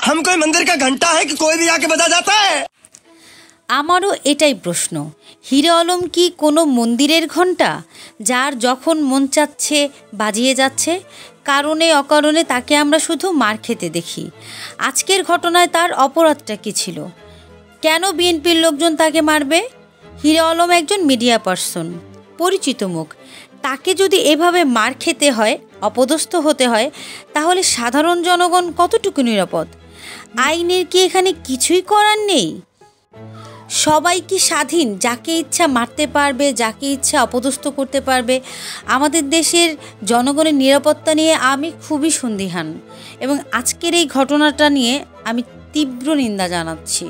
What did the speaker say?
हम कोई मंदिर का घंटा है कि कोई भी आके बजा जाता है? আমারও এটাই প্রশ্ন, হিরো আলম কি কোনো মন্দিরের ঘণ্টা যার যখন মন চাচ্ছে বাজিয়ে যাচ্ছে? কারণে অকারণে তাকে আমরা শুধু মার খেতে দেখি। আজকের ঘটনায় তার অপরাধটা কী ছিল? কেন বিএনপির লোকজন তাকে মারবে? হিরো আলম একজন মিডিয়া পার্সন, পরিচিত মুখ। তাকে যদি এভাবে মার খেতে হয়, অপদস্থ হতে হয়, তাহলে সাধারণ জনগণ কতটুকু নিরাপদ? আইনের কি এখানে কিছুই করার নেই? সবাই কি স্বাধীন? যাকে ইচ্ছা মারতে পারবে, যাকে ইচ্ছা অপদস্থ করতে পারবে? আমাদের দেশের জনগণের নিরাপত্তা নিয়ে আমি খুবই সন্দিহান এবং আজকের এই ঘটনাটা নিয়ে আমি তীব্র নিন্দা জানাচ্ছি।